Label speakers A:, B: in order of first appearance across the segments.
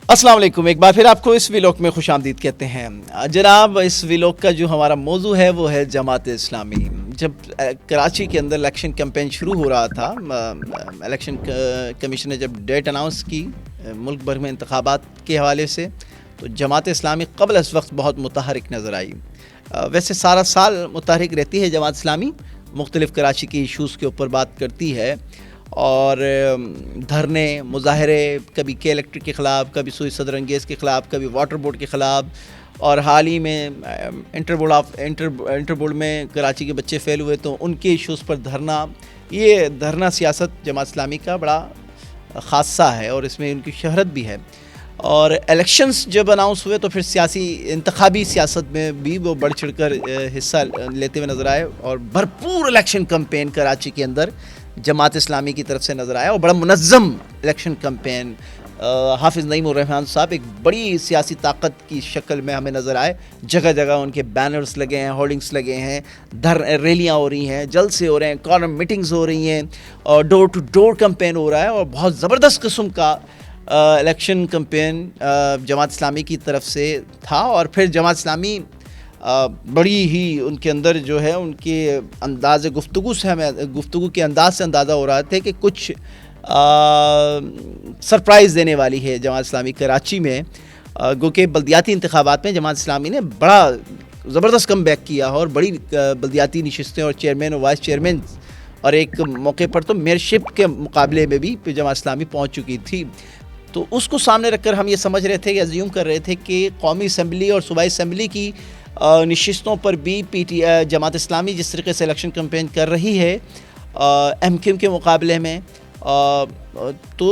A: अस्सलाम वालेकुम, एक बार फिर आपको इस व्लॉग में खुश आमदीद कहते हैं। जनाब, इस व्लॉग का जो हमारा मौजू है वो है जमात इस्लामी। जब कराची के अंदर इलेक्शन कैंपेन शुरू हो रहा था, इलेक्शन कमीशन ने जब डेट अनाउंस की मुल्क भर में इंतखाबात के हवाले से, तो जमात इस्लामी क़ब्ल इस वक्त बहुत मुतहरिक नज़र आई। वैसे सारा साल मुतहरिक रहती है जमात इस्लामी, मुख्तलिफ़ कराची के इशूज़ के ऊपर बात करती है और धरने मुजाहरे, कभी के इलेक्ट्रिक के ख़िलाफ़, कभी सुई सदर अंगेज़ के ख़िलाफ़, कभी वाटर बोर्ड के ख़िलाफ़, और हाल ही में इंटर बोर्ड में कराची के बच्चे फेल हुए तो उनके इशूज़ पर धरना। ये धरना सियासत जमात इस्लामी का बड़ा ख़ासा है और इसमें उनकी शहरत भी है। और इलेक्शंस जब अनाउंस हुए तो फिर सियासी इंतखाबी सियासत में भी वो बढ़ चढ़ कर हिस्सा लेते हुए नज़र आए और भरपूर इलेक्शन कैंपेन कराची के अंदर जमात इस्लामी की तरफ से नज़र आया और बड़ा मुनज़्ज़म इलेक्शन कैंपेन। हाफिज़ नईम उर रहमान साहब एक बड़ी सियासी ताकत की शक्ल में हमें नज़र आए। जगह जगह उनके बैनर्स लगे हैं, होर्डिंग्स लगे हैं, रैलियाँ हो रही हैं, जलसे हो रहे हैं, कॉर्नर मीटिंग्स हो रही हैं और डोर टू डोर कैंपेन हो रहा है और बहुत ज़बरदस्त किस्म का इलेक्शन कैंपेन जमात इस्लामी की तरफ से था। और फिर जमात इस्लामी बड़ी ही उनके अंदर जो है उनके अंदाज़ गुफ्तगू से हमें गुफ्तगू के अंदाज़ से अंदाज़ा हो रहा था कि कुछ सरप्राइज़ देने वाली है जमात इस्लामी कराची में। गो के बल्दियाती इंतखाबात में जमात इस्लामी ने बड़ा ज़बरदस्त कम बैक किया और बड़ी बल्दियाती नशिस्तें और चेयरमैन और वाइस चेयरमैन और एक मौके पर तो मेयरशिप के मुकाबले में भी जमात इस्लामी पहुँच चुकी थी। तो उसको सामने रखकर हम ये समझ रहे थे, अज्यूम कर रहे थे कि कौमी असम्बली और सूबाई असम्बली की नशिस्तों पर भी जमात इस्लामी जिस तरीके से इलेक्शन कैंपेन कर रही है MKM के मुकाबले में, तो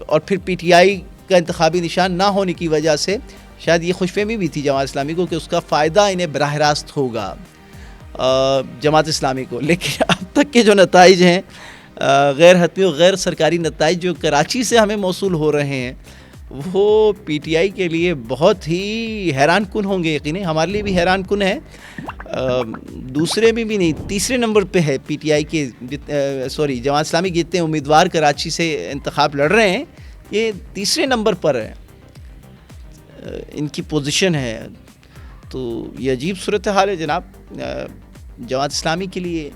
A: और फिर PTI का इंतखाबी निशान ना होने की वजह से शायद ये खुशफहमी भी थी जमात इस्लामी को कि उसका फ़ायदा इन्हें बराह रास्त होगा जमात इस्लामी को। लेकिन अब तक के जो नताइज हैं, गैर हतमी और गैर सरकारी नताइज जो कराची से हमें मौसूल हो रहे हैं, वो PTI के लिए बहुत ही हैरान कुन होंगे। यकीनन हमारे लिए भी हैरान कुन है। दूसरे में भी नहीं, तीसरे नंबर पे है PTI के जमात इस्लामी के जितने उम्मीदवार कराची से इंतखाब लड़ रहे हैं, ये तीसरे नंबर पर है इनकी पोजीशन है। तो ये अजीब सूरत हाल है जनाब जमात इस्लामी के लिए।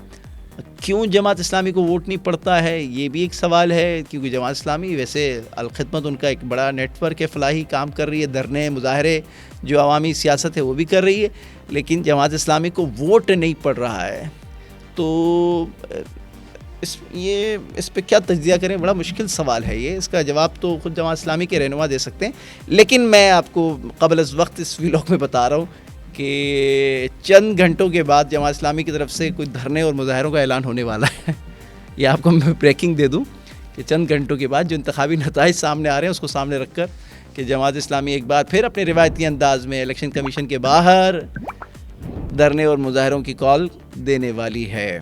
A: क्यों जमात इस्लामी को वोट नहीं पड़ता है, ये भी एक सवाल है, क्योंकि जमात इस्लामी वैसे अलखिदमत उनका एक बड़ा नेटवर्क है, फलाही काम कर रही है, धरने मुजाहरे जो अवामी सियासत है वो भी कर रही है, लेकिन जमात इस्लामी को वोट नहीं पड़ रहा है। तो इस पे क्या तज्जिया करें, बड़ा मुश्किल सवाल है ये। इसका जवाब तो खुद जमात इस्लामी के रहनुमा दे सकते हैं, लेकिन मैं आपको क़ब्ल इस वक्त इस व्लॉग में बता रहा हूँ कि चंद घंटों के बाद जमात इस्लामी की तरफ से कुछ धरने और मुजाहरों का ऐलान होने वाला है। ये आपको मैं ब्रेकिंग दे दूं कि चंद घंटों के बाद जो इंतखाबी नताइज सामने आ रहे हैं उसको सामने रखकर कि जमात इस्लामी एक बार फिर अपने रिवायती अंदाज में इलेक्शन कमीशन के बाहर धरने और मुजाहरों की कॉल देने वाली है।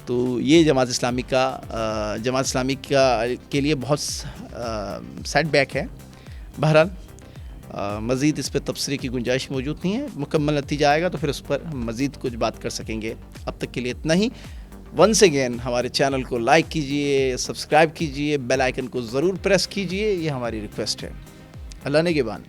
A: तो ये जमात इस्लामी के लिए बहुत सेटबैक है। बहरहाल मज़ीद इस पर तबसरे की गुंजाइश मौजूद नहीं है। मुकम्मल नतीजा आएगा तो फिर उस पर हम मज़ीद कुछ बात कर सकेंगे। अब तक के लिए इतना ही। वंस अगेन हमारे चैनल को लाइक कीजिए, सब्सक्राइब कीजिए, बेल आइकन को ज़रूर प्रेस कीजिए, ये हमारी रिक्वेस्ट है। अल्लाह ने के बान।